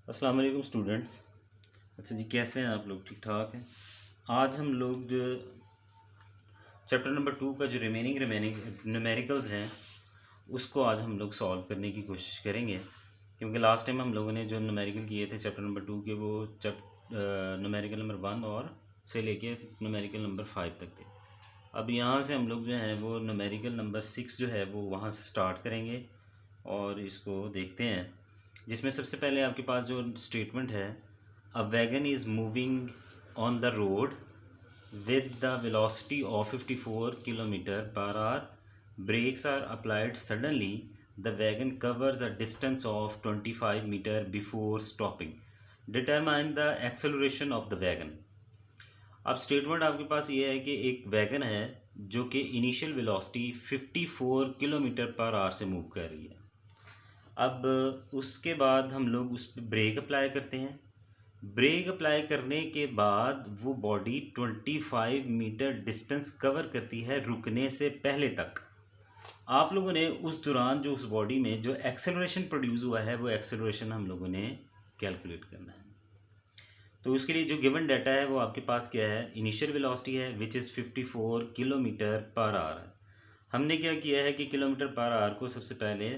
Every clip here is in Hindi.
अस्सलाम वालेकुम स्टूडेंट्स। अच्छा जी, कैसे हैं आप लोग? ठीक ठाक हैं। आज हम लोग चैप्टर नंबर 2 का जो रिमेनिंग न्यूमेरिकल्स हैं उसको आज हम लोग सॉल्व करने की कोशिश करेंगे, क्योंकि लास्ट टाइम हम लोगों ने जो न्यूमेरिकल किए थे चैप्टर नंबर 2 के, वो न्यूमेरिकल नंबर 1 और से लेके न्यूमेरिकल नंबर 5 तक थे। अब यहाँ से हम लोग जो हैं वो न्यूमेरिकल नंबर 6 जो है वो वहाँ से स्टार्ट करेंगे और इसको देखते हैं, जिसमें सबसे पहले आपके पास जो स्टेटमेंट है, a wagon is moving on the road with the velocity of 54 kilometer per hour. Brakes are applied suddenly. The wagon covers a distance of 25 meter before stopping. Determine the acceleration of the wagon. अब स्टेटमेंट आपके पास ये है कि एक वैगन है जो कि initial velocity 54 kilometre per hour से मूव कर रही है। अब उसके बाद हम लोग उस पर ब्रेक अप्लाई करते हैं। ब्रेक अप्लाई करने के बाद वो बॉडी 25 मीटर डिस्टेंस कवर करती है रुकने से पहले तक। आप लोगों ने उस दौरान जो उस बॉडी में जो एक्सेलरेशन प्रोड्यूस हुआ है वो एक्सेलरेशन हम लोगों ने कैलकुलेट करना है। तो उसके लिए जो गिवन डाटा है वो आपके पास क्या है, इनिशियल वेलोसिटी है which is 54 kilometre per hour. हमने क्या किया है कि किलोमीटर पर आवर को सबसे पहले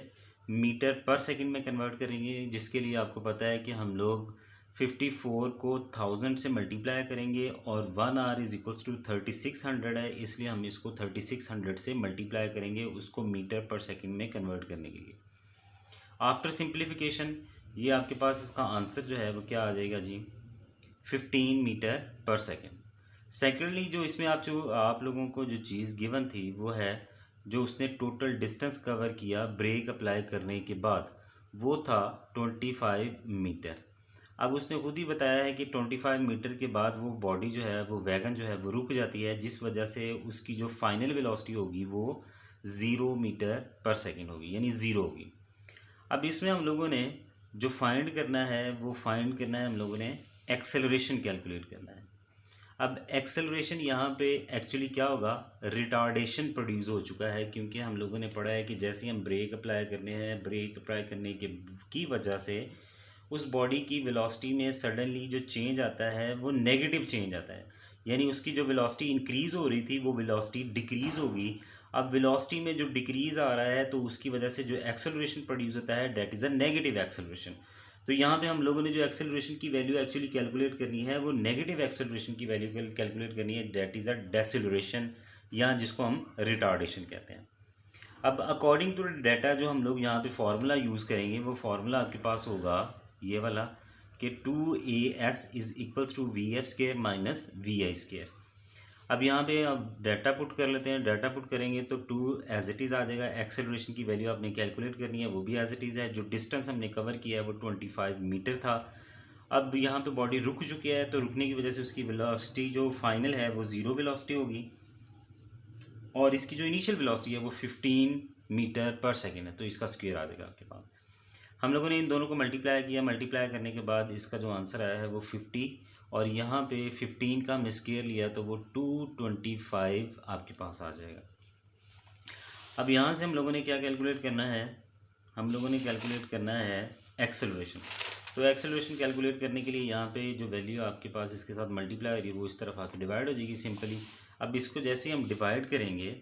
मीटर पर सेकंड में कन्वर्ट करेंगे, जिसके लिए आपको पता है कि हम लोग 54 को 1000 से मल्टीप्लाई करेंगे और 1 आवर इज़ इक्वल्स टू 3600 है, इसलिए हम इसको 3600 से मल्टीप्लाई करेंगे उसको मीटर पर सेकंड में कन्वर्ट करने के लिए। आफ्टर सिंप्लीफिकेशन ये आपके पास इसका आंसर जो है वो क्या आ जाएगा जी, 15 मीटर पर सेकंड। सेकेंडली जो इसमें आप लोगों को जो चीज़ गिवन थी वो है जो उसने टोटल डिस्टेंस कवर किया ब्रेक अप्लाई करने के बाद, वो था 25 मीटर। अब उसने खुद ही बताया है कि 25 मीटर के बाद वो बॉडी जो है वो वैगन जो है वो रुक जाती है, जिस वजह से उसकी जो फाइनल वेलोसिटी होगी वो 0 मीटर पर सेकंड होगी, यानी 0 होगी। अब इसमें हम लोगों ने जो फाइंड करना है वो फाइंड करना है, हम लोगों ने एक्सेलरेशन कैलकुलेट करना है। अब एक्सेलरेशन यहाँ पे एक्चुअली क्या होगा, रिटार्डेशन प्रोड्यूस हो चुका है, क्योंकि हम लोगों ने पढ़ा है कि जैसे ही हम ब्रेक अप्लाई करने हैं, ब्रेक अप्लाई करने की वजह से उस बॉडी की वेलोसिटी में सडनली जो चेंज आता है वो नेगेटिव चेंज आता है, यानी उसकी जो वेलोसिटी इंक्रीज़ हो रही थी वो वेलोसिटी डिक्रीज़ होगी। अब वेलोसिटी में जो डिक्रीज़ आ रहा है तो उसकी वजह से जो एक्सेलरेशन प्रोड्यूस होता है that is a negative acceleration. तो यहाँ पे हम लोगों ने जो एक्सेलरेशन की वैल्यू एक्चुअली कैलकुलेट करनी है वो नेगेटिव एक्सेलरेशन की वैल्यू कैलकुलेट करनी है, डेट इज़ अ डेसेलरेशन, या जिसको हम रिटार्डेशन कहते हैं। अब अकॉर्डिंग टू डाटा जो हम लोग यहाँ पे फार्मूला यूज़ करेंगे वो फार्मूला आपके पास होगा ये वाला कि 2as is equals to v f square minus v i square. अब यहाँ पे अब डाटा पुट कर लेते हैं। डाटा पुट करेंगे तो 2 एज इट इज़ आ जाएगा। एक्सेलरेशन की वैल्यू आपने कैलकुलेट करनी है वो भी एज इट इज़ है। जो डिस्टेंस हमने कवर किया है वो 25 मीटर था। अब यहाँ पे बॉडी रुक चुकी है तो रुकने की वजह से उसकी वेलोसिटी जो फाइनल है वो 0 वेलोसिटी होगी, और इसकी जो इनिशियल वेलोसिटी है वो 15 मीटर पर सेकेंड है, तो इसका स्क्वायर आ जाएगा आपके पास। हम लोगों ने इन दोनों को मल्टीप्लाई किया, मल्टीप्लाई करने के बाद इसका जो आंसर आया है वो 50, और यहाँ पे 15 का हमने स्क्वायर लिया तो वो 225 आपके पास आ जाएगा। अब यहाँ से हम लोगों ने क्या कैलकुलेट करना है, हम लोगों ने कैलकुलेट करना है एक्सेलरेशन। तो एक्सेलरेशन कैलकुलेट करने के लिए यहाँ पे जो वैल्यू आपके पास इसके साथ मल्टीप्लाई हो रही है वो इस तरफ आके डिवाइड हो जाएगी सिंपली। अब इसको जैसे ही हम डिवाइड करेंगे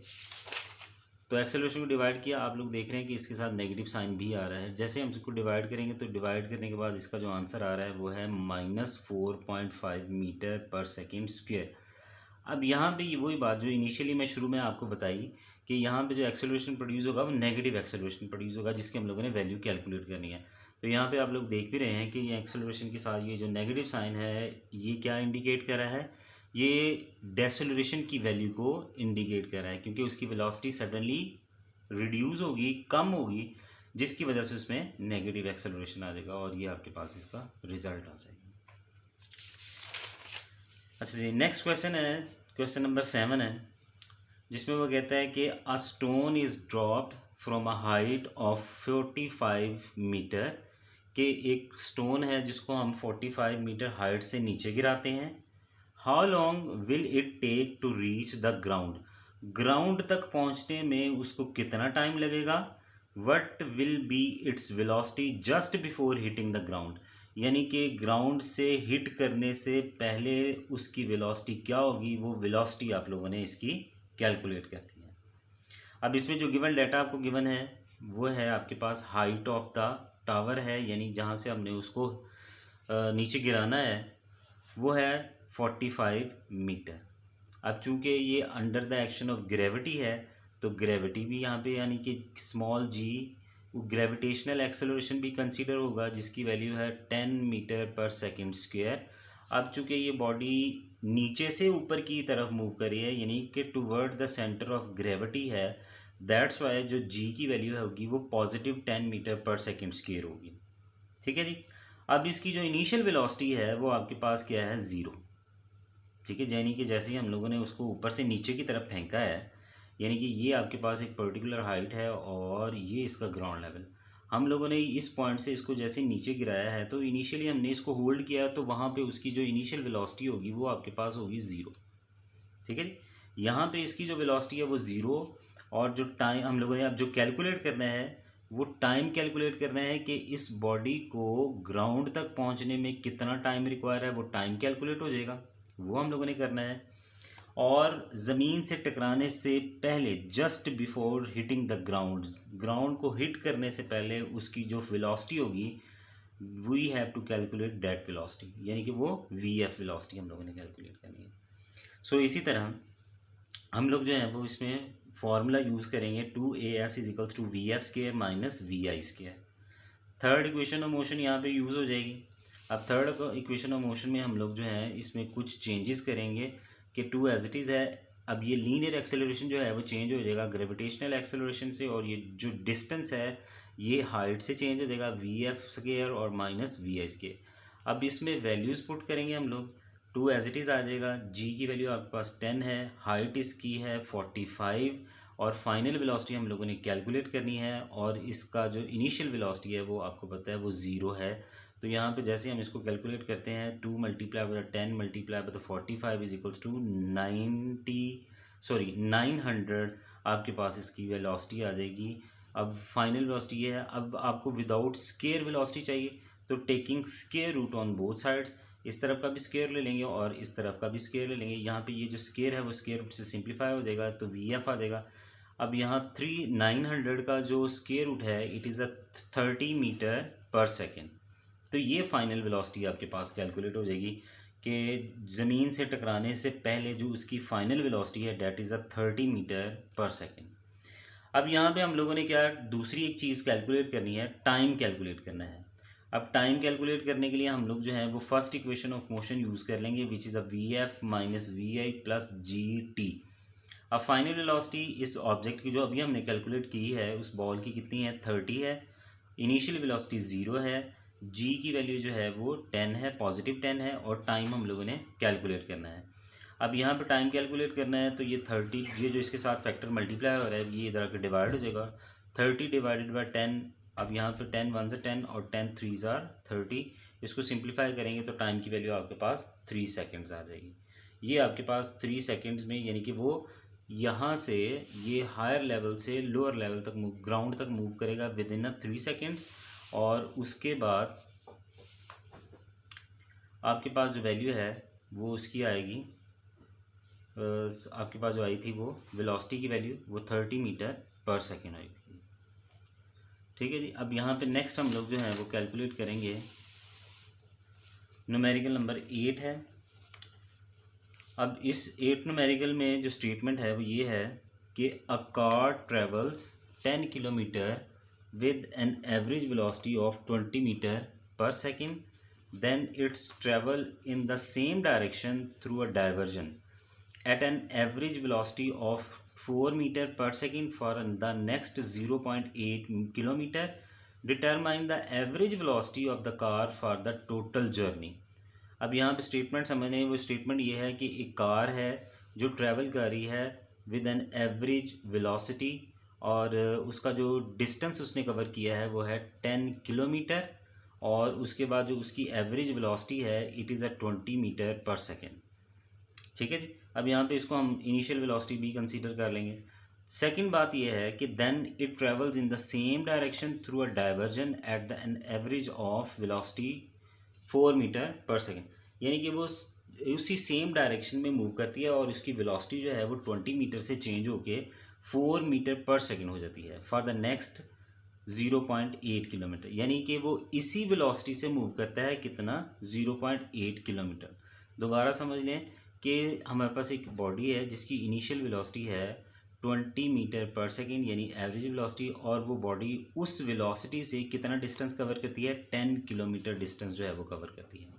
तो एक्सेलरेशन को डिवाइड किया, आप लोग देख रहे हैं कि इसके साथ नेगेटिव साइन भी आ रहा है। जैसे हम इसको डिवाइड करेंगे तो डिवाइड करने के बाद इसका जो आंसर आ रहा है वो है -4.5 मीटर पर सेकेंड स्क्वायर। अब यहाँ पे ये वही बात जो इनिशियली मैं शुरू में आपको बताई कि यहाँ पे जो एक्सेलरेशन प्रोड्यूस होगा वो नेगेटिव एक्सेलरेशन प्रोड्यूस होगा, जिसकी हम लोगों ने वैल्यू कैलकुलेट करनी है। तो यहाँ पे आप लोग देख भी रहे हैं कि ये एक्सेलरेशन के साथ ये जो नेगेटिव साइन है ये क्या इंडिकेट कर रहा है, ये डेसेलरेशन की वैल्यू को इंडिकेट कर रहा है, क्योंकि उसकी वेलोसिटी सडनली रिड्यूस होगी, कम होगी, जिसकी वजह से उसमें नेगेटिव एक्सेलरेशन आ जाएगा, और ये आपके पास इसका रिजल्ट आ जाएगा। अच्छा जी, नेक्स्ट क्वेश्चन है, क्वेश्चन नंबर 7 है, जिसमें वो कहता है कि a stone is dropped from a height of 45 metre, के एक स्टोन है जिसको हम 45 मीटर हाइट से नीचे गिराते हैं। How long will it take to reach the ground, ground तक पहुंचने में उसको कितना टाइम लगेगा। What will be its velocity just before hitting the ground, यानी कि ग्राउंड से हिट करने से पहले उसकी वेलोसिटी क्या होगी, वो वेलोसिटी आप लोगों ने इसकी कैलकुलेट करनी है। अब इसमें जो गिवन डाटा आपको गिवन है वो है आपके पास हाइट ऑफ द टावर है, यानी जहाँ से हमने उसको नीचे गिराना है वो है 45 मीटर। अब चूंकि ये under the action of gravity है तो ग्रेविटी भी यहाँ पे यानी कि स्मॉल जी ग्रेविटेशनल एक्सेलरेशन भी कंसीडर होगा, जिसकी वैल्यू है 10 मीटर पर सेकंड स्क्वायर। अब चूंकि ये बॉडी नीचे से ऊपर की तरफ मूव कर रही है यानी कि toward the centre of gravity है, दैट्स वाई जो जी की वैल्यू होगी वो पॉजिटिव 10 मीटर पर सेकंड स्क्वायर होगी। ठीक है जी। अब इसकी जो इनिशियल वेलोसिटी है वो आपके पास क्या है, ज़ीरो। ठीक है, यानी कि जैसे ही हम लोगों ने उसको ऊपर से नीचे की तरफ फेंका है, यानी कि ये आपके पास एक पर्टिकुलर हाइट है और ये इसका ग्राउंड लेवल, हम लोगों ने इस पॉइंट से इसको जैसे नीचे गिराया है तो इनिशियली हमने इसको होल्ड किया तो वहाँ पे उसकी जो इनिशियल वेलोसिटी होगी वो आपके पास होगी ज़ीरो। ठीक है जी। यहाँ पे इसकी जो वेलोसिटी है वो ज़ीरो, और जो टाइम हम लोगों ने अब जो कैलकुलेट करना है वो टाइम कैलकुलेट करना है कि इस बॉडी को ग्राउंड तक पहुँचने में कितना टाइम रिक्वायर है, वो टाइम कैलकुलेट हो जाएगा, वो हम लोगों ने करना है। और ज़मीन से टकराने से पहले just before hitting the ground, ground को हिट करने से पहले उसकी जो वेलोसिटी होगी we have to calculate that velocity, यानी कि वो वी एफ वेलोसिटी हम लोगों ने कैलकुलेट करनी है। सो इसी तरह हम लोग जो है वो इसमें फार्मूला यूज़ करेंगे 2as is equals to v f square minus v i square. Third equation of motion यहाँ पे यूज़ हो जाएगी। अब थर्ड इक्वेशन ऑफ मोशन में हम लोग जो है इसमें कुछ चेंजेस करेंगे कि 2 एज इट इज़ है। अब ये लीनियर एक्सेलरेशन जो है वो चेंज हो जाएगा ग्रेविटेशनल एक्सेलरेशन से, और ये जो डिस्टेंस है ये हाइट से चेंज हो जाएगा वी एफ स्क्वायर और माइनस वी आई स्क्वायर। अब इसमें वैल्यूज़ पुट करेंगे हम लोग, 2 एज इट इज़ आ जाएगा, जी की वैल्यू आपके पास 10 है, हाइट इसकी है 45, और फाइनल वेलोसिटी हम लोगों ने कैलकुलेट करनी है, और इसका जो इनिशियल वेलोसिटी है वो आपको पता है वो ज़ीरो है। तो यहाँ पे जैसे हम इसको कैलकुलेट करते हैं 2 multiply by 10 multiply by 45 is equals to 900 आपके पास इसकी वेलोसिटी आ जाएगी। अब फाइनल वेलोसिटी ये है। अब आपको विदाउट स्केयर वेलोसिटी चाहिए तो taking square root on both sides, इस तरफ का भी स्केयर ले लेंगे और इस तरफ का भी स्केयर ले लेंगे। यहाँ पे ये जो स्केयर है वो स्केयर रूट से सिंप्लीफाई हो जाएगा तो वी एफ आ जाएगा। अब यहाँ 900 का जो स्केयर रूट है it is a 30 metre per second. तो ये फाइनल वेलोसिटी आपके पास कैलकुलेट हो जाएगी कि ज़मीन से टकराने से पहले जो उसकी फाइनल वेलोसिटी है that is a 30 metre per second. अब यहाँ पे हम लोगों ने क्या दूसरी एक चीज़ कैलकुलेट करनी है, टाइम कैलकुलेट करना है। अब टाइम कैलकुलेट करने के लिए हम लोग जो है वो first equation of motion use कर लेंगे which is a v f minus v i plus g t. अब फाइनल वेलोसिटी इस ऑब्जेक्ट की जो अभी हमने कैलकुलेट की है उस बॉल की कितनी है, 30 है, इनिशियल वेलोसिटी 0 है, जी की वैल्यू जो है वो 10 है, पॉजिटिव 10 है, और टाइम हम लोगों ने कैलकुलेट करना है। अब यहाँ पे टाइम कैलकुलेट करना है तो ये 30, ये जो इसके साथ फैक्टर मल्टीप्लाई हो रहा है ये इधर आके डिवाइड हो जाएगा, 30 डिवाइडेड बाई 10। अब यहाँ पे 10 1 से 10 और 10 3 आर 30, इसको सिंप्लीफाई करेंगे तो टाइम की वैल्यू आपके पास 3 सेकेंड्स आ जाएगी। ये आपके पास 3 सेकेंड्स में, यानी कि वो यहाँ से ये हायर लेवल से लोअर लेवल तक मूव, ग्राउंड तक मूव करेगा विद इन 3 सेकेंड्स, और उसके बाद आपके पास जो वैल्यू है वो उसकी आएगी, आपके पास जो आई थी वो वेलोसिटी की वैल्यू वो 30 मीटर पर सेकेंड आई थी। ठीक है जी। अब यहाँ पे नेक्स्ट हम लोग जो है वो कैलकुलेट करेंगे न्यूमेरिकल नंबर 8 है। अब इस 8 न्यूमेरिकल में जो स्टेटमेंट है वो ये है कि a car travels 10 kilometre with an average velocity of 20 meter per second, then its travel in the same direction through a diversion at an average velocity of 4 meter per second for the next 0.8 kilometer. Determine the average velocity of the car for the total journey. अब यहाँ पे स्टेटमेंट समझने, वो स्टेटमेंट ये है कि एक कार है जो ट्रैवल कर रही है विद एन एवरेज वेलोसिटी, और उसका जो डिस्टेंस उसने कवर किया है वो है 10 किलोमीटर, और उसके बाद जो उसकी एवरेज वेलोसिटी है it is a 20 metre per second. ठीक है जी। अब यहाँ पे इसको हम इनिशियल वेलोसिटी भी कंसीडर कर लेंगे। सेकंड बात यह है कि then it travels in the same direction through a diversion at the an average of velocity 4 metre per second, यानी कि वो उसी सेम डायरेक्शन में मूव करती है और उसकी वेलोसिटी जो है वो 20 मीटर से चेंज होके 4 मीटर पर सेकेंड हो जाती है फॉर द नेक्स्ट 0.8 किलोमीटर, यानी कि वो इसी वेलोसिटी से मूव करता है कितना 0.8 किलोमीटर। दोबारा समझ लें कि हमारे पास एक बॉडी है जिसकी इनिशियल वेलोसिटी है 20 मीटर पर सेकेंड यानी एवरेज वेलोसिटी, और वो बॉडी उस वेलोसिटी से कितना डिस्टेंस कवर करती है 10 किलोमीटर डिस्टेंस जो है वो कवर करती है।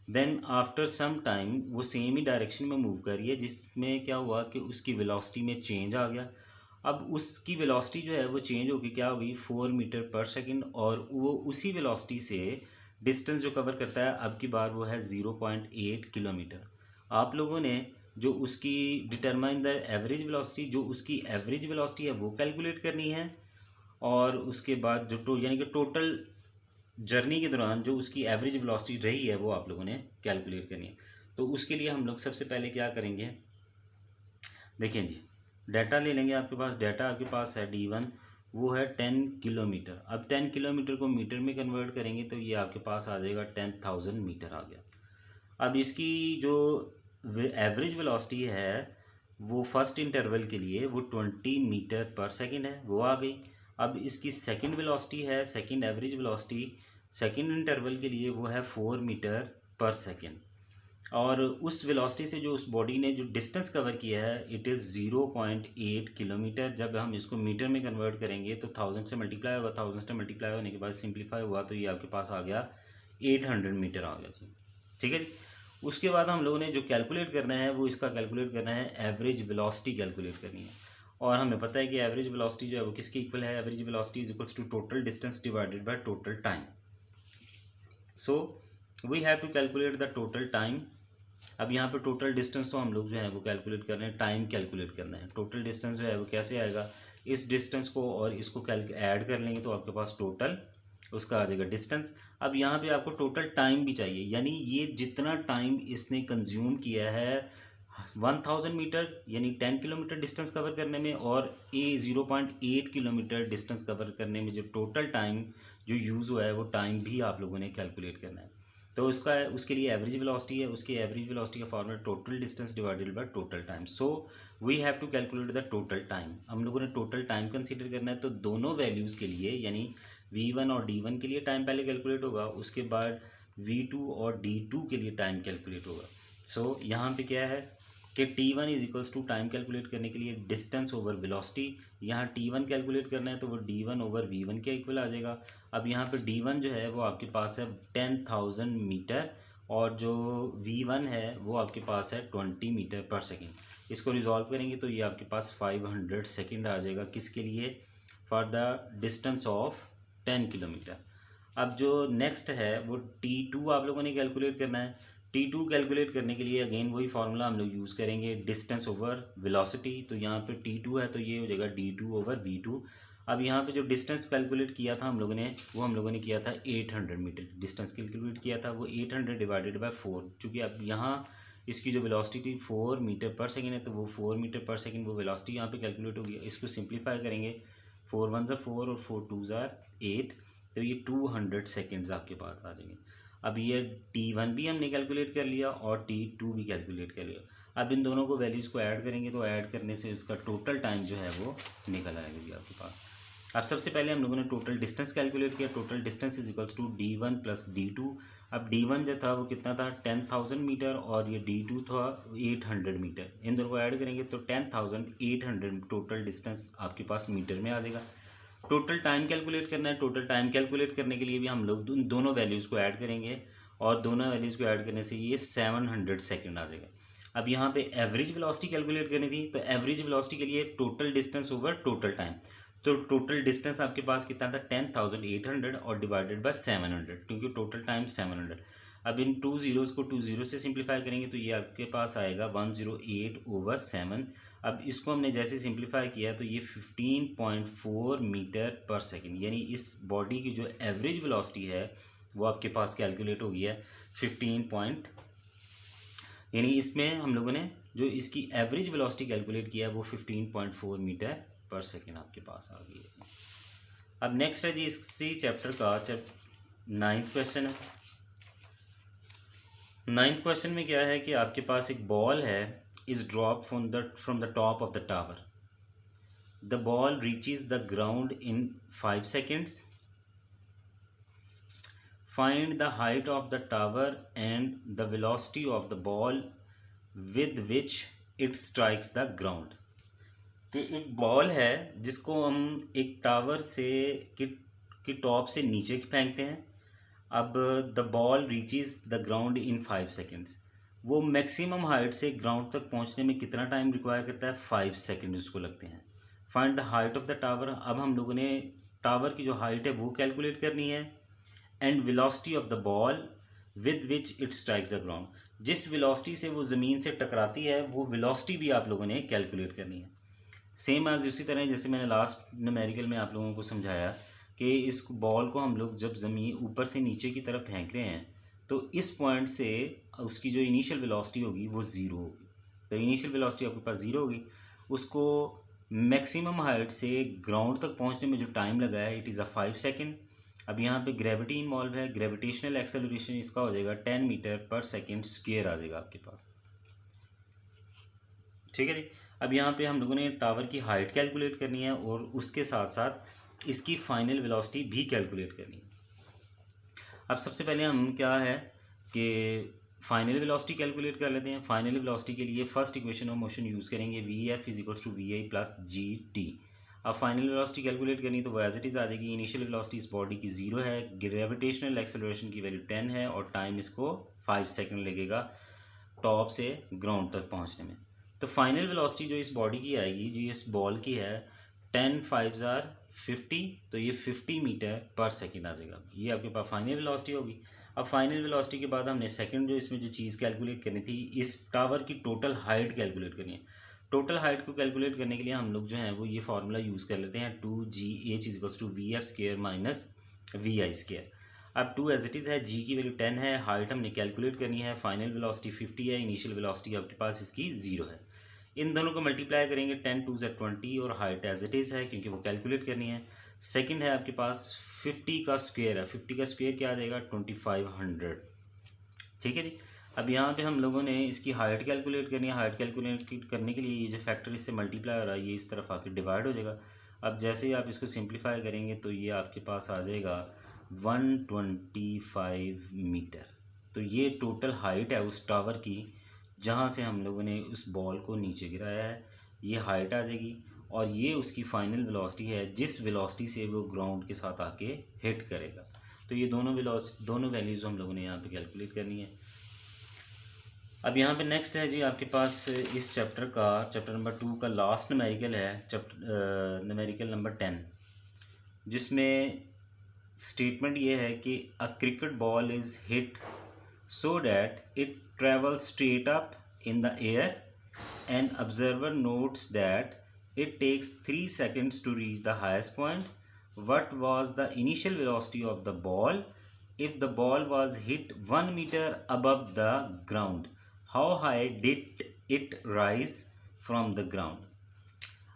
देन आफ्टर सम टाइम वो सेम ही डायरेक्शन में मूव कर रही है, जिसमें क्या हुआ कि उसकी वेलोसिटी में चेंज आ गया। अब उसकी वेलोसिटी जो है वो चेंज होगी क्या हो गई 4 मीटर पर सेकेंड, और वो उसी वेलोसिटी से डिस्टेंस जो कवर करता है अब की बार वो है 0.8 किलोमीटर। आप लोगों ने जो उसकी डिटरमाइन द एवरेज वेलोसिटी, जो उसकी एवरेज वेलोसिटी है वो कैलकुलेट करनी है, और उसके बाद जो यानी कि टोटल जर्नी के दौरान जो उसकी एवरेज वेलोसिटी रही है वो आप लोगों ने कैलकुलेट करनी है। तो उसके लिए हम लोग सबसे पहले क्या करेंगे, देखिए जी, डाटा ले लेंगे। आपके पास डाटा आपके पास है D1, वो है 10 किलोमीटर। अब 10 किलोमीटर को मीटर में कन्वर्ट करेंगे तो ये आपके पास आ जाएगा 10,000 मीटर आ गया। अब इसकी जो एवरेज वेलोसिटी है वो फर्स्ट इंटरवल के लिए वो 20 मीटर पर सेकेंड है, वो आ गई। अब इसकी सेकंड वेलोसिटी है, second average velocity second interval के लिए वो है 4 मीटर पर सेकेंड, और उस वेलोसिटी से जो उस बॉडी ने जो डिस्टेंस कवर किया है इट इज़ 0.8 किलोमीटर। जब हम इसको मीटर में कन्वर्ट करेंगे तो 1000 से मल्टीप्लाई होगा, 1000 से मल्टीप्लाई होने के बाद सिंप्लीफाई हुआ तो ये आपके पास आ गया 800 मीटर आ गया जी, ठीक है जी। उसके बाद हम लोगों ने जो कैलकुलेट करना है वो इसका कैलकुलेट करना है एवरेज वेलोसिटी कैलकुलेट करनी है, और हमें पता है कि एवरेज वेलोसिटी जो है वो किसके इक्वल है, average velocity is equals to total distance divided by total time. So we have to calculate the total time. अब यहाँ पे टोटल डिस्टेंस तो हम लोग जो है वो कैलकुलेट कर रहे हैं, टाइम कैलकुलेट करना है। टोटल डिस्टेंस जो है वो कैसे आएगा, इस डिस्टेंस को और इसको ऐड कर लेंगे तो आपके पास टोटल उसका आ जाएगा डिस्टेंस। अब यहाँ पे आपको टोटल टाइम भी चाहिए, यानी ये जितना टाइम इसने कंज्यूम किया है 1000 मीटर यानी 10 किलोमीटर डिस्टेंस कवर करने में, और 0.8 किलोमीटर डिस्टेंस कवर करने में जो टोटल टाइम जो यूज़ हुआ है वो टाइम भी आप लोगों ने कैलकुलेट करना है। तो उसके लिए एवरेज वेलोसिटी है, उसकी एवरेज वेलोसिटी का formula total distance divided by total time. So we have to calculate the total time. हम लोगों ने टोटल टाइम कंसीडर करना है, तो दोनों वैल्यूज़ के लिए यानी V1 और D1 के लिए टाइम पहले कैलकुलेट होगा, उसके बाद V2 और D2 के लिए टाइम कैलकुलेट होगा। सो यहाँ पे क्या है कि T1 is equals to time calculate करने के लिए डिस्टेंस ओवर वेलोसिटी, यहाँ T1 कैलकुलेट करना है तो वो D1 ओवर V1 के इक्वल आ जाएगा। अब यहाँ पे D1 जो है वो आपके पास है 10,000 मीटर, और जो V1 है वो आपके पास है 20 मीटर पर सेकेंड। इसको रिजॉल्व करेंगे तो ये आपके पास 500 सेकेंड आ जाएगा, किसके लिए, for the distance of 10 kilometre. अब जो नेक्स्ट है वो T2 आप लोगों ने कैलकुलेट करना है। T2 कैलकुलेट करने के लिए अगेन वही फार्मूला हम लोग यूज़ करेंगे, डिस्टेंस ओवर वेलोसिटी। तो यहाँ पे T2 है तो ये हो जाएगा D2 ओवर V2। अब यहाँ पे जो डिस्टेंस कैलकुलेट किया था हम लोगों ने किया था 800 मीटर डिस्टेंस कैलकुलेट किया था, वो 800 डिवाइडेड बाय 4। चूँकि अब यहाँ इसकी जो वेलोसिटी थी 4 मीटर पर सेकेंड है, तो वो 4 मीटर पर सेकेंड वो वेलोसिटी यहाँ पे कैलकुलेट होगी। इसको सिंप्लीफाई करेंगे, 4 1 ज़ा 4 और 4 2 ज़ा 8, तो ये 200 सेकेंड्स आपके पास आ जाएंगे। अब ये T1 भी हमने कैलकुलेट कर लिया और T2 भी कैलकुलेट कर लिया। अब इन दोनों को वैल्यूज़ को ऐड करेंगे तो ऐड करने से इसका टोटल टाइम जो है वो निकल आएगा जी आपके पास। अब सबसे पहले हम लोगों ने टोटल डिस्टेंस कैलकुलेट किया, total distance is equals to D1 plus D2। अब D1 जो था वो कितना था 10,000 मीटर, और ये D2 था 800 मीटर। इन दोनों को ऐड करेंगे तो 10,800 टोटल डिस्टेंस आपके पास मीटर में आ जाएगा। टोटल टाइम कैलकुलेट करना है, टोटल टाइम कैलकुलेट करने के लिए भी हम लोग दोनों वैल्यूज़ को ऐड करेंगे, और दोनों वैल्यूज़ को ऐड करने से ये 700 सेकेंड आ जाएगा। अब यहाँ पे एवरेज वेलोसिटी कैलकुलेट करनी थी, तो एवरेज वेलोसिटी के लिए total distance over total time. तो टोटल डिस्टेंस आपके पास कितना था 10,800 और डिवाइडेड बाय 700, क्योंकि टोटल टाइम 700। अब इन 2 ज़ीरोज़ को 2 ज़ीरो से सिंप्लीफाई करेंगे तो ये आपके पास आएगा 108 ओवर 7। अब इसको हमने जैसे सिंप्लीफाई किया तो ये 15.4 मीटर पर सेकेंड, यानी इस बॉडी की जो एवरेज वेलोसिटी है वो आपके पास कैलकुलेट हो गई है 15 यानी इसमें हम लोगों ने जो इसकी एवरेज वेलोसिटी कैलकुलेट किया है वो 15.4 मीटर पर सेकेंड आपके पास आ गई है। अब नेक्स्ट है जी इसी चैप्टर का 9th क्वेश्चन है। नाइन्थ क्वेश्चन में क्या है कि आपके पास एक बॉल है, is drop from the top of the tower, the ball reaches the ground in 5 seconds, find the height of the tower and the velocity of the ball with which it strikes the ground। कि एक बॉल है जिसको हम एक टावर से की टॉप से नीचे फेंकते हैं। अब the ball reaches the ground in 5 seconds, वो मैक्सिमम हाइट से ग्राउंड तक पहुंचने में कितना टाइम रिक्वायर करता है, 5 सेकेंड उसको लगते हैं। Find the height of the tower, अब हम लोगों ने टावर की जो हाइट है वो कैलकुलेट करनी है। And velocity of the ball with which it strikes the ground, जिस वेलोसिटी से वो ज़मीन से टकराती है वो वेलोसिटी भी आप लोगों ने कैलकुलेट करनी है। सेम एज उसी तरह जैसे मैंने लास्ट न्यूमेरिकल में आप लोगों को समझाया कि इस बॉल को हम लोग जब ज़मीन ऊपर से नीचे की तरफ फेंक रहे हैं तो इस पॉइंट से उसकी जो इनिशियल वेलोसिटी होगी वो ज़ीरो होगी। तो इनिशियल वेलोसिटी आपके पास ज़ीरो होगी, उसको मैक्सिमम हाइट से ग्राउंड तक पहुंचने में जो टाइम लगा है इट इज़ अ 5 सेकेंड। अब यहाँ पे ग्रेविटी इन्वॉल्व है, ग्रेविटेशनल एक्सेलरेशन इसका हो जाएगा 10 मीटर पर सेकेंड स्क्वायर आ जाएगा आपके पास। ठीक है जी। अब यहाँ पे हम लोगों ने टावर की हाइट कैलकुलेट करनी है और उसके साथ साथ इसकी फाइनल वेलोसिटी भी कैलकुलेट करनी है। अब सबसे पहले हम क्या है कि फाइनल वेलोसिटी कैलकुलेट कर लेते हैं। फाइनल वेलोसिटी के लिए first equation of motion use करेंगे, v f is equals to v i plus g t. अब फाइनल वेलोसिटी कैलकुलेट करनी तो वो एज इट इज़ आ जाएगी। इनिशियल वेलोसिटी इस बॉडी की 0 है, ग्रेविटेशनल एक्सेलरेशन की वैल्यू 10 है और टाइम इसको 5 सेकेंड लगेगा टॉप से ग्राउंड तक पहुँचने में। तो फाइनल वेलोसिटी जो इस बॉडी की आएगी, जो इस बॉल की है 10 5 50, तो ये 50 मीटर पर सेकेंड आ जाएगा। ये आपके पास फाइनल वेलोसिटी होगी। अब फाइनल वेलोसिटी के बाद हमने सेकंड जो इसमें जो चीज़ कैलकुलेट करनी थी, इस टावर की टोटल हाइट कैलकुलेट करनी है। टोटल हाइट को कैलकुलेट करने के लिए हम लोग जो है वो ये फार्मूला यूज़ कर लेते हैं, 2GH equals to v f square minus v i square. अब 2 एज इट इज़ है, जी की वैल्यू 10 है, हाइट हमने कैलकुलेट करनी है, फाइनल वेलोसिटी 50 है, इनिशियल वेलोसिटी आपके पास इसकी 0 है। इन दोनों को मल्टीप्लाई करेंगे, 10 2 20 और हाइट एज इट इज़ है क्योंकि वो कैलकुलेट करनी है। सेकंड है आपके पास 50 का स्क्वायर है, 50 का स्क्वायर क्या आ जाएगा 2500। ठीक है जी। अब यहाँ पे हम लोगों ने इसकी हाइट कैलकुलेट करनी है। हाइट कैलकुलेट करने के लिए ये जो फैक्टर इससे मल्टीप्लाई हो रहा है ये इस तरफ आके डिवाइड हो जाएगा। अब जैसे ही आप इसको सिंप्लीफाई करेंगे तो ये आपके पास आ जाएगा 125 मीटर। तो ये टोटल हाइट है उस टावर की जहाँ से हम लोगों ने उस बॉल को नीचे गिराया है, ये हाइट आ जाएगी। और ये उसकी फाइनल वेलोसिटी है जिस वेलोसिटी से वो ग्राउंड के साथ आके हिट करेगा। तो ये दोनों वैल्यूज़ हम लोगों ने यहाँ पे कैलकुलेट करनी है। अब यहाँ पे नेक्स्ट है जी आपके पास इस चैप्टर नंबर 2 का लास्ट न्यूमेरिकल है, न्यूमेरिकल नंबर 10, जिसमें स्टेटमेंट ये है कि a cricket ball is hit so that it travel straight up in the air and observer notes that it takes 3 seconds to reach the highest point. What was the initial velocity of the ball if the ball was hit 1 meter above the ground? How high did it rise from the ground?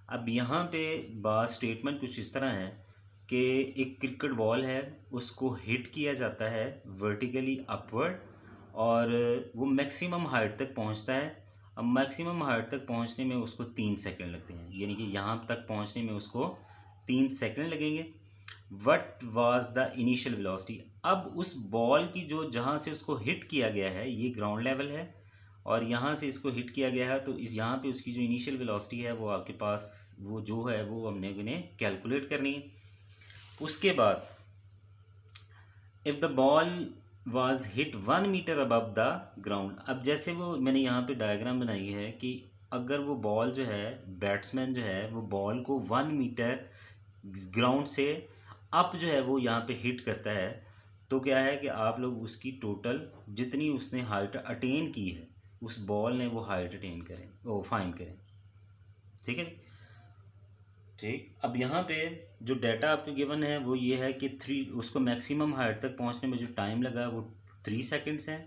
अब यहाँ पे बात स्टेटमेंट कुछ इस तरह है कि एक क्रिकेट बॉल है, उसको हिट किया जाता है वर्टिकली अपवर्ड और वो मैक्सिमम हाइट तक पहुँचता है। अब मैक्सिमम हाइट तक पहुंचने में उसको 3 सेकंड लगते हैं, यानी कि यहाँ तक पहुंचने में उसको 3 सेकंड लगेंगे। What was the initial velocity, अब उस बॉल की जो जहाँ से उसको हिट किया गया है ये ग्राउंड लेवल है और यहाँ से इसको हिट किया गया है, तो इस यहाँ पे उसकी जो इनिशियल वेलोसिटी है वो आपके पास वो जो है वो हमने उन्हें कैलकुलेट करनी है। उसके बाद if the ball was hit 1 metre above the ground, अब जैसे वो मैंने यहाँ पे डायग्राम बनाई है कि अगर वो बॉल जो है बैट्समैन जो है वो बॉल को 1 मीटर ग्राउंड से अप जो है वो यहाँ पे हिट करता है, तो क्या है कि आप लोग उसकी टोटल जितनी उसने हाइट अटेन की है उस बॉल ने वो हाइट अटेन करें, वो फाइंड करें। ठीक है ठीक। अब यहाँ पे जो डाटा आपको गिवन है वो ये है कि उसको मैक्सिमम हाइट तक पहुँचने में जो टाइम लगा वो 3 सेकेंड्स है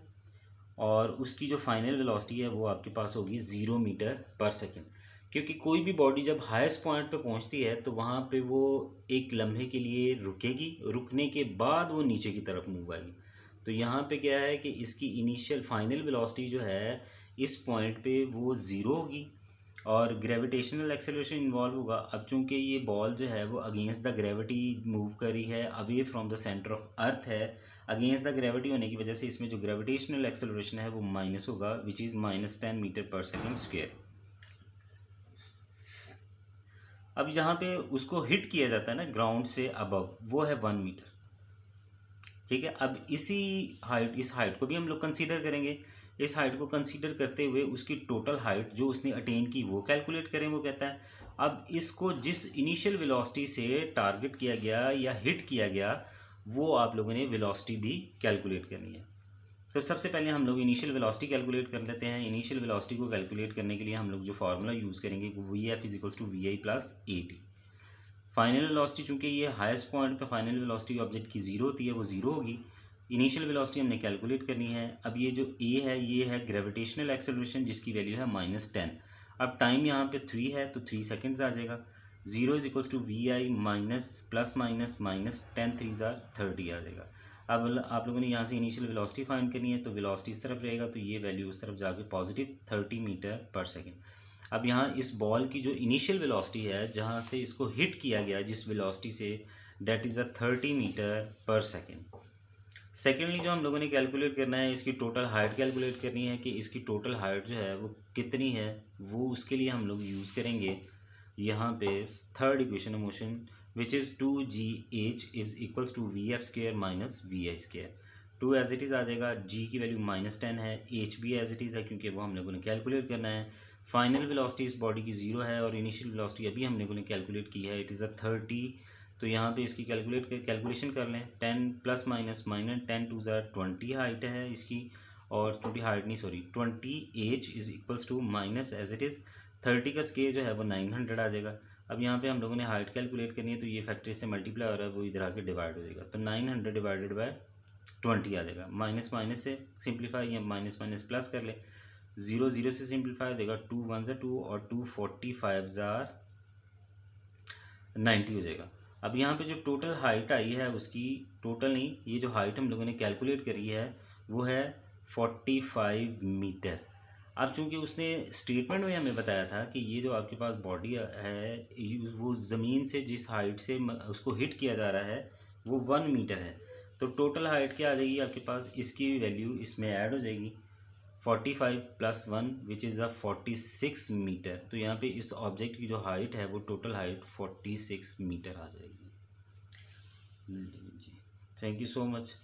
और उसकी जो फाइनल वेलोसिटी है वो आपके पास होगी 0 मीटर पर सेकेंड। क्योंकि कोई भी बॉडी जब हाईएस्ट पॉइंट पे पहुँचती है तो वहाँ पे वो एक लम्हे के लिए रुकेगी, रुकने के बाद वो नीचे की तरफ मूव आएगी। तो यहाँ पे क्या है कि इसकी इनिशियल फाइनल वेलोसिटी जो है इस पॉइंट पे वो ज़ीरो होगी और ग्रेविटेशनल एक्सेलरेशन इन्वॉल्व होगा। अब चूंकि ये बॉल जो है वो अगेंस्ट द ग्रेविटी मूव कर रही है, away from the centre of earth है, अगेंस्ट द ग्रेविटी होने की वजह से इसमें जो ग्रेविटेशनल एक्सेलरेशन है वो माइनस होगा, which is -10 metre per second square. अब यहाँ पे उसको हिट किया जाता है ना ग्राउंड से अबव, वो है 1 मीटर। ठीक है, अब इस हाइट को भी हम लोग कंसीडर करेंगे। इस हाइट को कंसीडर करते हुए उसकी टोटल हाइट जो उसने अटेन की वो कैलकुलेट करें। वो कहता है अब इसको जिस इनिशियल वेलोसिटी से टारगेट किया गया या हिट किया गया वो आप लोगों ने वेलोसिटी भी कैलकुलेट करनी है। तो सबसे पहले हम लोग इनिशियल वेलोसिटी कैलकुलेट कर लेते हैं। इनिशियल वेलोसिटी को कैलकुलेट करने के लिए हम लोग जो फार्मूला यूज़ करेंगे वो Vf = Vi + AT। Final velocity चूंकि ये हाईएस्ट पॉइंट पे फाइनल वेलोसिटी ऑब्जेक्ट की ज़ीरो होती है, वो ज़ीरो होगी। इनिशियल वेलोसिटी हमने कैलकुलेट करनी है। अब ये जो ए है ये है ग्रेविटेशनल एक्सेलरेशन जिसकी वैल्यू है -10। अब टाइम यहाँ पे 3 है तो 3 सेकेंड्स आ जाएगा। 0 = Vi -+- -10 3 30 आ जाएगा। अब आप लोगों ने यहाँ से इनिशियल वेलोसिटी फाइंड करनी है तो वेलोसिटी इस तरफ रहेगा तो ये वैल्यू उस तरफ जाके +30 मीटर पर सेकेंड। अब यहाँ इस बॉल की जो इनिशियल वेलोसिटी है जहाँ से इसको हिट किया गया जिस वेलोसिटी से, that is 30 metre per second. Secondly जो हम लोगों ने कैलकुलेट करना है इसकी टोटल हाइट कैलकुलेट करनी है कि इसकी टोटल हाइट जो है वो कितनी है। वो उसके लिए हम लोग यूज़ करेंगे यहाँ पे third equation of motion which is 2gh = Vf² - Vi²। 2 as it is आ जाएगा, g की वैल्यू -10 है, h भी एज इट इज़ है क्योंकि वो हम लोगों ने कैलकुलेट करना है। फाइनल वेलोसिटी इस बॉडी की 0 है और इनिशियल वेलोसिटी अभी हम लोगों ने कैलकुलेट की है, इट इज़ 30। तो यहाँ पे इसकी कैलकुलेशन कर लें। 10 + - 10 2 20 हाइट है इसकी, और 20 हाइट नहीं sorry 20h = as it is 30 का स्केयर जो है वो 900 आ जाएगा। अब यहाँ पे हम लोगों ने हाइट कैलकुलेट करनी है तो ये फैक्टर से मल्टीप्लाई हो रहा है वो इधर आके डिवाइड हो जाएगा, तो 900 / 20 आ जाएगा। माइनस माइनस से सिंप्लीफाई या माइनस माइनस प्लस कर ले, 0 0 से सिंप्लीफाई हो जाएगा, 2 1 2 और 2 45 90 हो जाएगा। अब यहाँ पे जो टोटल हाइट आई है उसकी टोटल नहीं, ये जो हाइट हम लोगों ने कैलकुलेट करी है वो है 45 मीटर। अब चूंकि उसने स्टेटमेंट में हमें बताया था कि ये जो आपके पास बॉडी है वो ज़मीन से जिस हाइट से उसको हिट किया जा रहा है वो 1 मीटर है, तो टोटल हाइट क्या आ जाएगी आपके पास, इसकी वैल्यू इसमें ऐड हो जाएगी 45 + 1 विच इज़ 46 मीटर। तो यहाँ पे इस ऑब्जेक्ट की जो हाइट है वो टोटल हाइट 46 मीटर आ जाएगी। जी, थैंक यू सो मच।